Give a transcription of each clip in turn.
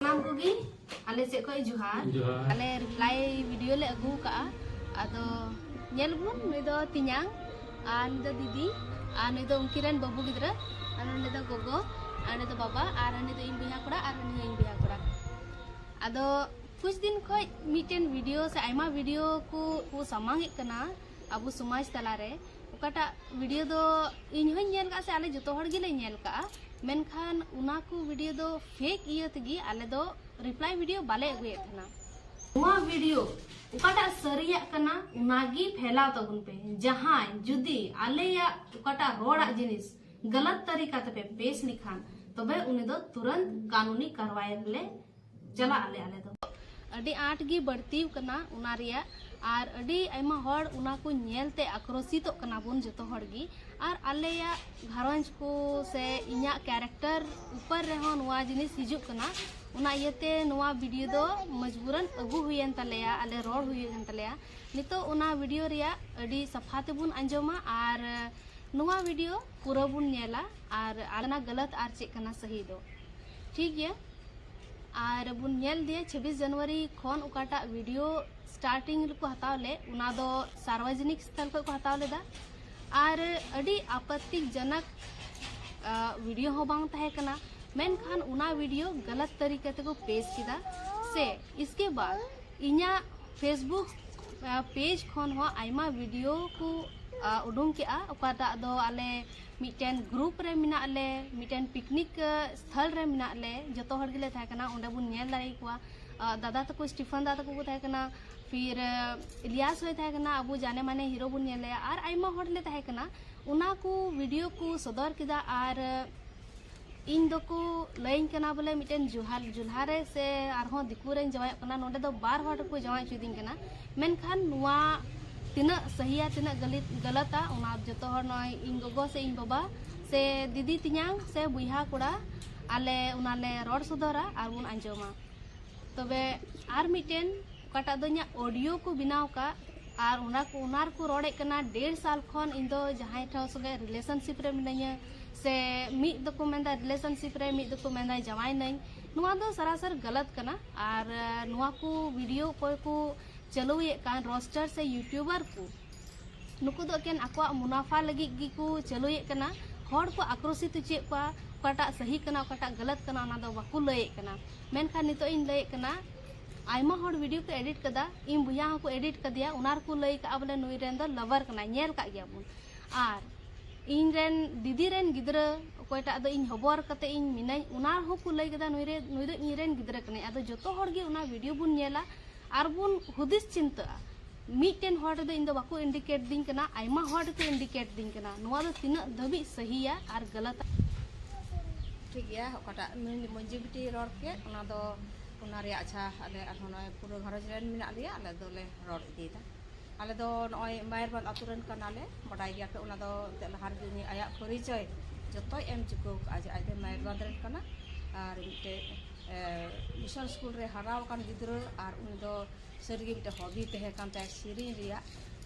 नाम कोगी आले से कोई जुहार आले रिप्लाई वीडियो ले अगू का आदो नेल बुन निदो तिन्यांग आ निदो दीदी आ निदो उनकिरन बाबू गिद्रा आ निदो गोगो आ निदो बाबा आ निदो इन बिहा कोड़ा आ निदो इन बिहा कोड़ा आदो कुछ दिन खोज मीटेन वीडियो से आयमा वीडियो को समांग कना अबु समाज तलारे ओकाटा वीडियो दो इन होय नेल का से आले जतो हर गिले नेल का मेनखान उना को वीडियो दो फेक इयो तगी आले दो रिप्लाई वीडियो बाले अगुए थना नुआ वीडियो उकाटा सरिया कना उनागी फैलाव तबुन पे जहां जुदी आले या उकाटा रोड़ा जिनिस गलत तरीका ते पेश लिखान तबे उनी दो तुरंत कानूनी कार्रवाई ले चला आले दो अडी आठ गी बढ़ती कना उना रिया और अडी आयमा हर उना को नेलते आक्रोशित कना बुन जतो हर गी और आले या घरंज को से इन्या कैरेक्टर ऊपर रहो नुआ जिनिस हिजुक कना उना इयते नुआ वीडियो दो मजबूरन अगु हुयन तलेया आले रोड हुयन तलेया नितो उना वीडियो रिया अडी सफाते बुन अंजोमा और नुआ वीडियो पूरा बुन नेला और आलना गलत आर चेक कना सही दो ठीक है और बुन नेल दिए 26 जनवरी खन उकाटा वीडियो स्टार्टिंग को हताव ले उना दो सार्वजनिक स्थल को हताव लेदा और अडी आपत्तिजनक वीडियो हो बांग तहे कना मेनखान उना वीडियो गलत तरीके ते को पेश किदा से इसके बाद इन्या फेसबुक पेज खन हो आयमा वीडियो को उडुम के ओकाटा दो आले मिटेन ग्रुप रे मिना ले मिटेन पिकनिक स्थल रे मिना ले जतो हर गिले थाय कना ओंडे बुन नेल दाई कुआ दादा तको स्टीफन दादा को थाय कना फिर इलियास होय थाय कना अबु जाने माने हीरो बुन नेले और आयमा हर ले थाय कना उना को वीडियो को सदर किदा और इन दो को लाइन कना बोले मिटेन जुल्हारे से आरहो दिकु रे जवाय कना नोंडे दो बार हट को जवाय चुदिन कना मेनखान नुआ तीना सहिया तीना गलता उना जतो हर नय इन गोगो से इन बाबा से दीदी तिन्यांग से बुइहा कोड़ा आले उनाले रोड सदरा और बुन अंजोमा तबे आर मिटेन काटा दोन्या ऑडियो को बिनाव का और उनार को रोड़े कना 1.5 साल खन इन दो जहां ठाव सगे रिलेशनशिप रे मिनाया से मिद दको मेंदा रिलेशनशिप रे मिद दको मेंदा जवाई नहीं नुआ दो सरासर गलत कना और नुआ को वीडियो कोई को चलोए कान रोस्टर से यूट्यूबर को नुकु दो केन आकवा मुनाफा लगी गी को चलोए कना हर को आक्रोशित चे काटा सही कना काटा गलत कना ना दो बाकु लय कना मेनखान नितो इन लय कना आयमा हर वीडियो को एडिट कदा इन बुया को एडिट कदिया उनार को लय का बोले नुई रेन दो लवर कना नेल का गया बुन और इन रेन दीदी रेन गिद्रा कोयटा दो इन हबर कते इन मिनाई उनार हो को लय कदा नुई दो इन रेन गिद्रा कने आदो जतो हर गे उना वीडियो बुन नेला और बुन हुदिस चिंता मीटेन हर दो इन दो बाकु इंडिकेट दिन कना आयमा हर को इंडिकेट दिन कना नुआ दो तिना धबी सहीया और गलत ठीक है ओकाटा मंजी बिटी रोड के उना दो उना रे अच्छा आले अनहोन पूरा घरज रेन मिना लिया आले दो ले रोड इदीदा आले दो नय मायरबाद अतुरन कनाले बडाय गया पे उना दो लहार दिनी आया परिचय जतो एम चुको आज आइदे मायरबाद रेन कना और मिटे मिशन स्कूल रे हराव कान गिद्रो और उनी दो सरगी बिटे हॉबी तहे कान ते सिरी रिया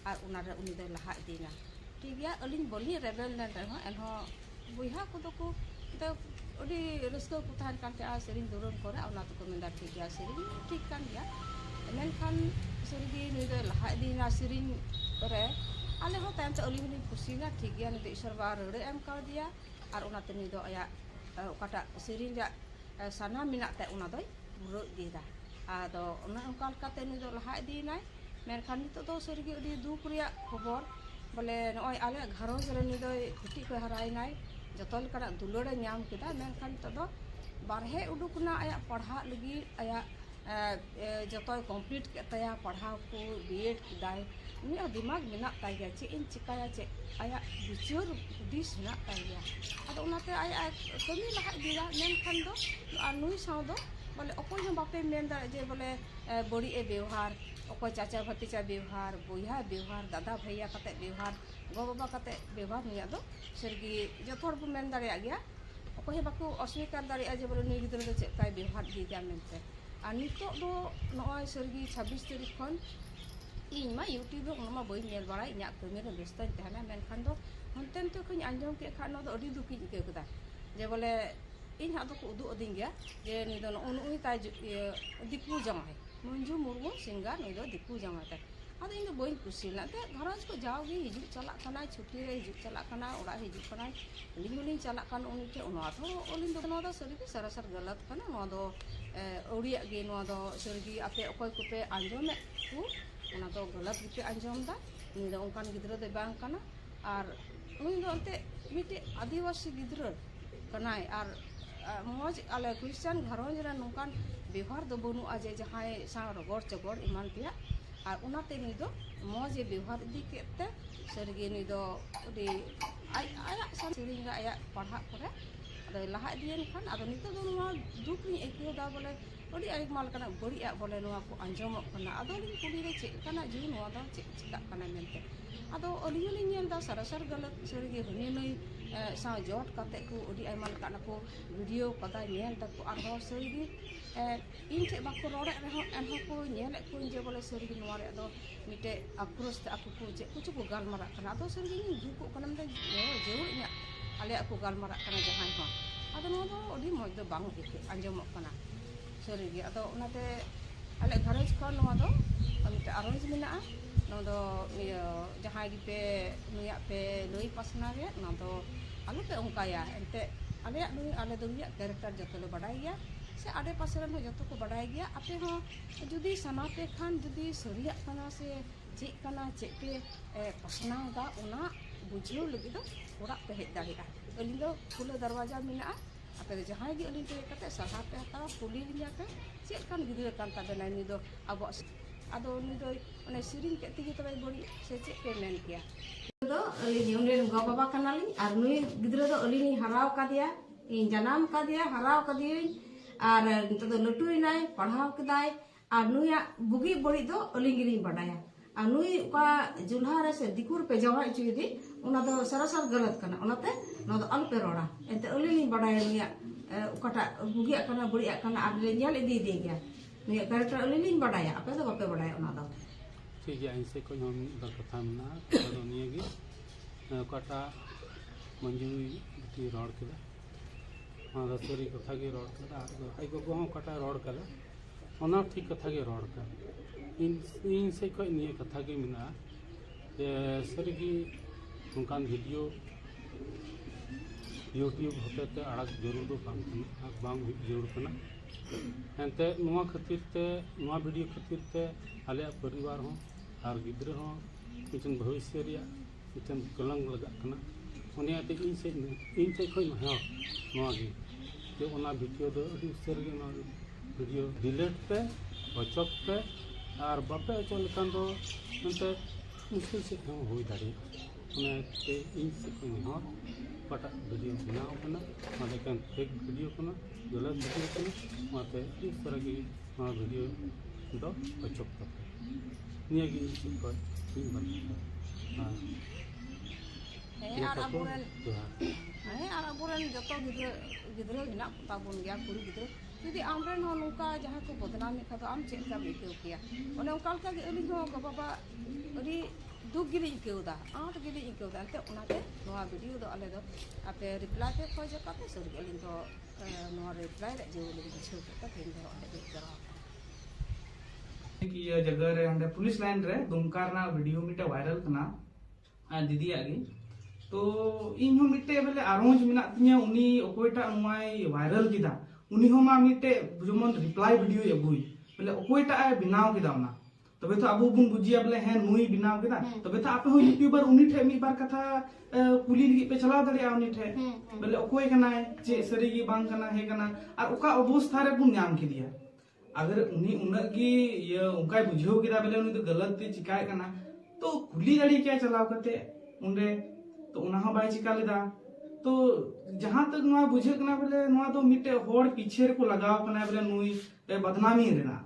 और उना रे उनी दो लहा इदीना ठीक गया अलिन बोली रेबेल न रहो एनहो बुइहा को दो को तो उडी रस्को को थान कान ते आ सिरिन दुरन करे उना तो मेंदा ठीक गया सिरिन ठीक कान गया मेनखान सरगी नुई दो लहा इदीना सिरिन रे आले हो टाइम ते अली हनी खुशीना ठीक गया नि ईश्वर बा रड़े एम कर दिया और उना ते नी दो आया ओकाटा सिरिन रा साना मिना ते उना दोय बुरो दीदा आदो उना उनका लकाते नी दो लहा इदीनाय मेनखान नितो दो सरगी अडी दुख रिया खबर बोले नय आले घरोज रे नी दो खुटी को हरायनाय जतो लकना दुलड़े नाम केदा मेनखान तो दो बारहे उडुकना आया पढ़ा लगी आया जतो कंप्लीट केतया पढ़ा को बीएड किदाय उनी दिमाग मिना ताया चे इन चिकाया चे आया बिचोर दिस ना ताया आदो उनाते आया कमी लहा दिला मेनखान दो नुई साव दो बोले अकोय हम बापे मेन दा जे बोले बड़ी ए व्यवहार अकोय चाचा भतीजा व्यवहार बुया व्यवहार दादा भैया कते व्यवहार गो बाबा कते व्यवहार निया दो सरगी जतोर बु मेन दाड़े गया अकोय बाको अस्वीकार दाड़े जे बोले नुई गिद्रो दो चे काय व्यवहार दी जा मेनते आ नितो दो नय सरगी 26 तारीख खन इन मा यूट्यूब उनमा बई नेल बाड़ा इन्या कमी रे व्यस्त तहना मेनखान दो हनतेन तो खनि आंजम के खान दो अडी दुखी के कदा जे बोले इन हाथ को उदू अदिंग गया जे नी दो नुई ताय दीपू जामाई मंजू मुर्मू सिंगर नी दो दीपू जामाई ताय आदो इन दो बई कुसी लाते घरज को जाओगी हिजू चला खाना छुट्टी रे हिजू चला खाना ओड़ा हिजू खाना लिंग चला खान उनी के ओना तो ओलिन दो सरी सरासर गलत खाना नो दो ओड़िया गे नो दो सरगी आपे अकोय कुपे आंजोमे को ओना दो गलत गुपे आंजोम दा नी दो उनकान गिद्रा दे बांग खाना और उनी दो अंते मिटे आदिवासी गिद्रा कनाय और मौज आले क्रिश्चियन घरों रे नोकान व्यवहार दो बनु आजे जहाय सा रगड़ चगड़ इमान पिया और उनाते नी दो मौज व्यवहार इदी केते सरगे नी दो अदि आया सारिंग गा आया पढ़ा करे अदो लहा दियन खान अदो नितो दो नुआ दुख नि एकियो दा बोले अदि आइ माल कना बड़िया बोले नुआ को अंजमक कना अदो लिन कुली रे चे कना जु नुआ दा चे चिका कना मेनते अदो अलियो लिन नेल दा सरासर गलत सरगे हने नई सा जॉट काते को अदि आइ माल कना को वीडियो कदा नेल दा को आर हर सरगे इन चे बाको रोड़े रहो एनहो को नेले को जे बोले सरगे नुआ रे अदो मिटे अक्रोस ते aku को जे कुछ को गालमारा कना अदो सरगे नि जुको कना मते जेउर इया आले aku गालमारा कना जहां हो अदो नुआ दो अदि मoj दो बांग इके अंजमक कना सरगे अदो उनाते आले घरज को नुआ दो मिटे आरोज मेना नो दो जहां गी पे नुया पे लई पासना रे नो दो आलु पे उनकाया एंते आले नुई आले दो नुया कैरेक्टर जतो ले बडाय गया से आडे पासे रे जतो को बडाय गया आपे हो जुदी सना पे खान जुदी सरिया कना से चे कना चे पे पासना दा उना बुझियो लगी दो ओरा पे हेज दाड़िया अलिन दो खुला दरवाजा मेना आपे जहां गी अलिन पे कते सहा पे हता पुली लिया पे चे कान गिदरे कान ताबे नानी दो अब आदो नी दो अने सिरिन के तिगी तबे बड़ी से चे पे मेन किया दो अलिन उने गो बाबा कनाली आर नुई गिदरे दो अलिन हराव का दिया इन जनाम का दिया हराव का दिया और नितो दो लटुई नाय पढ़ाव कदाय और नुया बुगी बड़ी दो अलिन गिलिन बडाया और नुई का जुल्हा रे से दिकुर पे जवा इचुदी उना दो सरासर गलत कना उनाते नो दो अल पे रोड़ा एते अलिन बडाया नुया उकाटा बुगी कना बड़ी कना आर ले नेल इदी दे गया नुया कैरेक्टर अलिन बडाया आपे दो बापे बडाया उना दो ठीक है इनसे कोई हम दा कथा मना तो निये गी उकाटा मंजू बिटी रोड केदा हाँ सरी कथा गे रोड केदा आई को हम उकाटा रोड केदा ओना ठीक कथा गे रोड का इन से कोई निये कथा गे मिना जे सरी की उनकान वीडियो यूट्यूब होते ते आड़क जरूर दो बांग जरूर कना एनते नुआ खातिर ते नुआ वीडियो खातिर ते आले परिवार हो और गिद्रे हो मिटन भविष्य रिया मिटन कलंग लगा कना उनियाते इन से खोई हो नुआ गी जे ओना वीडियो दो अडी उसेर गे ना वीडियो डिलीट पे अचक पे और बापे अचल कान दो एनते मुश्किल से हो होई दाड़ी उनाते इन से खोई हो पटा वीडियो बनाओ कना माने कान फेक वीडियो कना गलत वीडियो कना माते इस तरह की वीडियो दो अचक पे निया गी इसी को इन बन हां आर आबोरेन जतो गिद्रे हिना ताबोन गया कुड़ी गिद्रे जुदी आमरेन हो नुका जहां को बदनामी खा आम चेक का बिकेव किया ओने उकाल का अली हो गो बाबा अली दुख गिली इकेवदा आट गिली इकेवदा ते उनाते नोआ वीडियो दो आले दो आपे रिप्लाई पे खोज काते सर अली दो नोआ रिप्लाई रे जे ओली बिछो का तेन दो आले दे करा कि ये जगह रे हंडे पुलिस लाइन रे दुमकार ना वीडियो मिटे वायरल कना दीदी आगे तो इन हो मिटे बोले आरोज मिना तिया उनी ओकोयटा नुआय वायरल किदा उनी हो मा मिटे जमन रिप्लाई वीडियो अगुई बोले ओकोयटा आय बिनाव किदा ना तबे तो अबु बुन बुजिया बोले है नुई बिनाव किदा तबे तो आपे हो यूट्यूबर उनी ठे मी बार कथा कुली लगी पे चला दड़िया उनी ठे बोले ओकोय कनाय जे सरी की बांग कना हे कना और ओका अवस्था रे बुन नाम किदिया अगर उनी उना की ये उनका बुझो किदा बोले उनी तो गलत ते चिकाय कना तो कुली दड़ी क्या चलाव करते उनरे तो उना हो बाय चिका लेदा तो जहां तक नुआ बुझे कना बोले नुआ तो मिटे होड़ पीछे को लगाव कना बोले नुई बदनामी रेना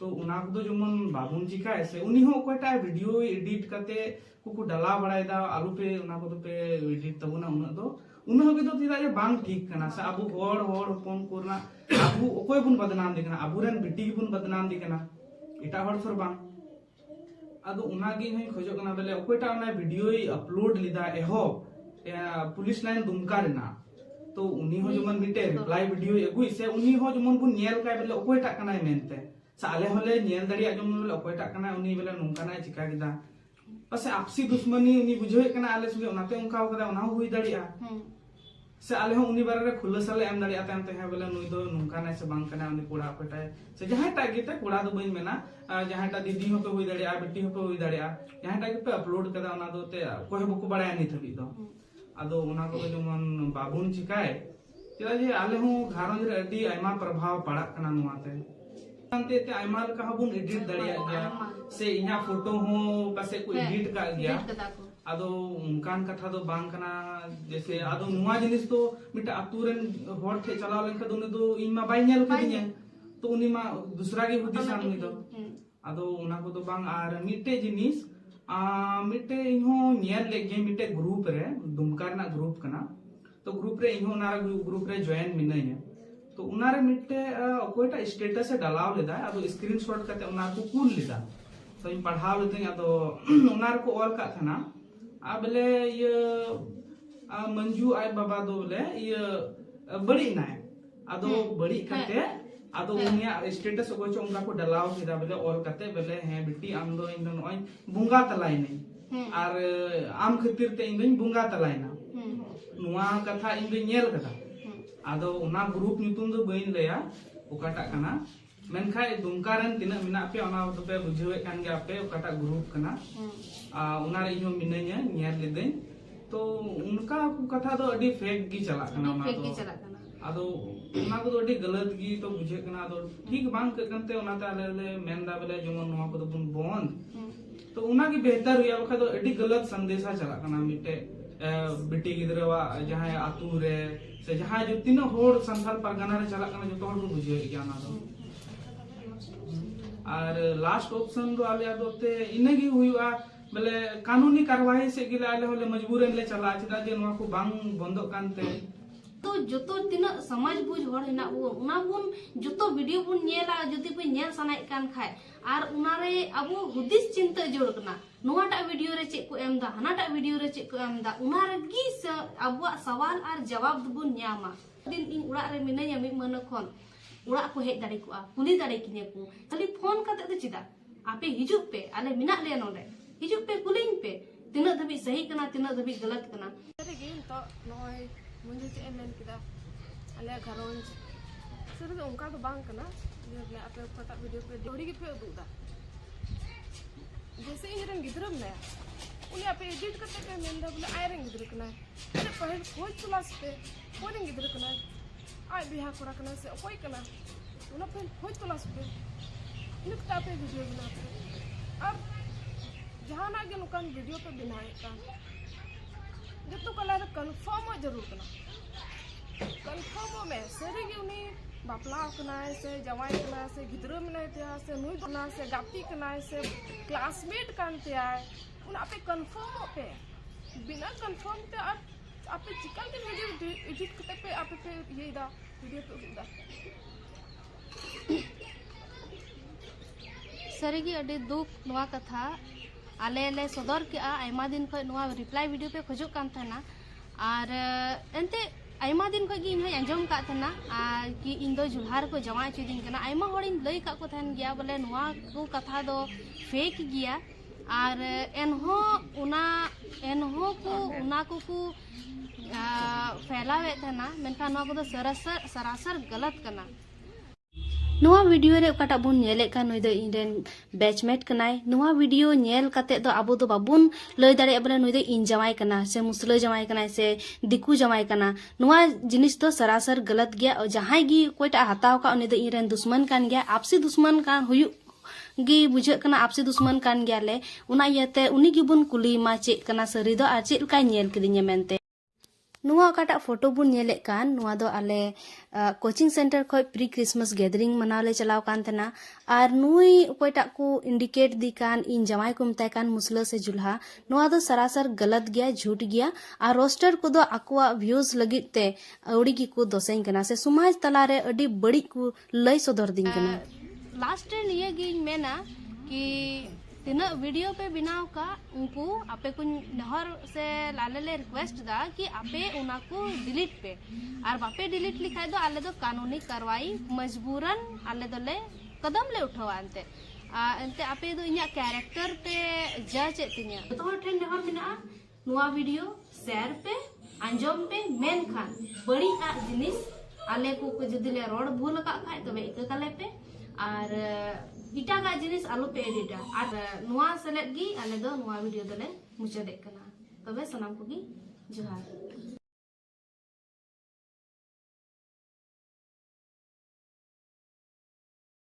तो उना को तो जमन बाबुन चिका ऐसे उनी हो कोटा वीडियो एडिट करते को डाला बड़ायदा आलू पे उना को तो पे एडिट तबुना उना तो उना हो के तो तिदा बांग ठीक कना से अबु होड़ होपन कोरना अबु ओकोय बुन बदनाम दिकना अबुरेन बिटी बुन बदनाम दिकना इटा होड़ फर बांग आदो उनागी हई खोजो कना बोले ओकोटा ना वीडियो अपलोड लिदा एहो पुलिस लाइन दुमका रेना तो उनी हो जमन मिटे रिप्लाई वीडियो एगुई से उनी हो जमन बुन नेल काय बेले ओकोयटा कनाय मेनते से आले होले नेल दाड़िया जमन बेले ओकोयटा कनाय उनी बेले नोंकानाय चिका किदा पासे आपसी दुश्मनी उनी बुझोय कना आले संगे उनाते उनका कदा उना हुई दाड़िया से आले हो उनी बारे रे खुलसाले एम दाड़िया ताम ते बेले नुई दो नोंकानाय से बांग कना उनी कोड़ा ओकोयटा से जहाटा गिते कोड़ा दो बइन मेना जहाटा दीदी हो पे हुई दाड़िया बेटी हो पे हुई दाड़िया जहाटा के पे अपलोड कदा उना दो ते कोय बको बाड़ाय नि थबि दो आदो उना को जमन बाबुन चिकाय चला जे आले हो घारंज रे अडी आयमा प्रभाव पड़ा कना नुआते अंते ते आयमा लका हबुन एडिट दाड़िया गया से इना फोटो हो पासे को एडिट का गया आदो उनकान कथा दो बांग कना जैसे आदो नुआ जिनिस तो मिटा अतुरेन होर थे चलाव लेन खदो ने दो इमा बाय नेल कदिया तो उनी मा दूसरा के हुदिसान नि दो आदो उना को दो बांग आर मिटे जिनिस मिटे इहो नेल लेगे मिटे ग्रुप रे दुमकार ना ग्रुप कना तो ग्रुप रे इहो नारा ग्रुप रे जॉइन मिनाइया तो उनारे मिटे कोइटा स्टेटस से डालाव लेदा आदो स्क्रीनशॉट करते उना को कूल लेदा तो इन पढ़ाव लेते आदो उनार को ऑल का था ना बेले ये मंजू आय बाबा दो बोले ये बड़ी नाय आदो बड़ी करते आदो उनिया स्टेटस को चो उनका को डलाव किदा बेले ऑल करते बेले हैं बेटी आम दो इन दो नय बुंगा तलाय नहीं और आम खातिर ते इन बुंगा तलाय ना नुआ कथा इन नेल कदा आदो उना ग्रुप नितुम दो बइन लेया ओकाटा कना मेनखाय दुमकारन तिना मिना पे ओना तो पे बुझवे कान गया पे ओकाटा ग्रुप कना उना रे इनो मिनैया नेल लेदे तो उनका कथा दो अडी फेक गी चला कना ओना तो आदो उना को अडी गलत गी तो बुझे कना दो ठीक बांग करते उना ताले ले मेनदा बेले जमन नुआ को बुन बंद तो उना की बेहतर हुआ बखा तो अडी गलत संदेशा चला कना मिटे बेटी गिदरवा जहां आतू रे से जहां जो तीनों होड़ संथाल परगना रे चला कना जो तो होड़ बुझे गया ना दो और लास्ट ऑप्शन दो आले आदोते इनेगी हुआ बेले कानूनी कार्रवाई से गिले आले होले मजबूरन ले चला चिदा जे नुआ को बांग बंदो कानते तो जोतो तीना समाज बुझ होड़ हिना उना बुन जोतो वीडियो बुन नेला जति पे नेल सनाय कान खाय आर उना रे अबो हुदिस चिंता जोड़ कना नोवाटा वीडियो रे चेक को एमदा हनाटा वीडियो रे चेक को एमदा उना रे गी अबो सवाल आर जवाब बुन न्यामा दिन इन उड़ा रे मिनैया मि मन खन उड़ा को हेज दाड़ी को कुली दाड़ी किने को खाली फोन काते दो चिदा आपे हिजुप पे आले मिना ले नोडे हिजुप पे कुलिंग पे तिना धबी सही कना तिना धबी गलत कना रे गे तो नय मुझे चे मेन किदा आले घरोंज सर दो उनका तो बांग कना ये ले आपे फटा वीडियो पे जोड़ी के पे दुदा जैसे ही रंग गिदरम ने उनी आपे एडिट करते पे मेन दा बोले आय रंग गिदर कना अरे पहल खोज तुलास पे कोई रंग गिदर कना आय बिहा कोरा कना से कोई कना उना पहल खोज तुलास पे निकता पे वीडियो बनाते अब जहां ना के नुकान वीडियो पे बनाए का जतो कला कंफर्म जरूर कना कंफर्म में सरी के उनी बापला कना से जवाई कना से गिदरो में ते से नुई कना से गाती कना से क्लासमेट कानते आए उन आपे कंफर्म पे बिना कंफर्म ते आपे चिकन के वीडियो एडिट करते पे आपे पे ये दा वीडियो पे दा सरीगी अडी दुख नुआ कथा आले ले सदर के आयमा दिन खय नुआ रिप्लाई वीडियो पे खोजो कान थाना और एंते आयमा दिन खय गी इन अंजम का थाना कि इन दो जुल्हार को जमा चुदिन कना आयमा होड़िन लई का को थान गया बोले नुआ को कथा दो फेक गया और एनहो को उना को फैलावे थाना मेनखा नुआ को सरासर गलत कना नुआ वीडियो रे ओकाटा बुन नेले का नुई दो इनरेन बैचमेट कनाय नुआ वीडियो नेल काते दो आबो दो बाबुन लय दाड़े बोले नुई दो इन जमाय कना से मुसला जमाय कना से दिकू जमाय कना नुआ जिनिस दो सरासर गलत गया और जहां गी कोइटा हताव का उनी दो इनरेन दुश्मन कान गया आपसी दुश्मन कान हुयु गी बुझे कना आपसी दुश्मन कान गया ले उना यते उनी गी बुन कुली मा चे कना सरी दो आ चे का नेल किदिnya मेनते नुआ काटा फोटो बुन नेले कान नुआ दो आले कोचिंग सेंटर खय प्री क्रिसमस गैदरिंग मनावले चलाव कान तना और नुई कोइटा को इंडिकेट दी कान इन जमाई को मताय कान मुसला से जुल्हा नुआ दो सरासर गलत गया झूठ गया और रोस्टर को दो आकुआ व्यूज लगित ते औड़ी की को दोसें कना से समाज तलारे अडी बड़ी को लय सदर दिन कना लास्ट निये गी मेना कि तीना वीडियो पे बनाव का उनको आपे को नहर से लाले ले रिक्वेस्ट दा कि आपे उना को डिलीट पे और बापे डिलीट लिखाई दो आले दो कानूनी कार्रवाई मजबूरन आले दो ले कदम ले उठावा अंते आपे दो इन्या कैरेक्टर पे जज एतिन्या तो हर ट्रेन नहर मिना नुआ वीडियो शेयर पे अंजम पे मेन खान बड़ी आ जिनिस आले को जदि ले रोड भूल का खाय तबे इका काले पे और इटा का जिनिस आलू पे एडिटा और नुआ सेलेट गी आले दो नुआ वीडियो दले मुचादे कना तबे सनाम को गी जोहार।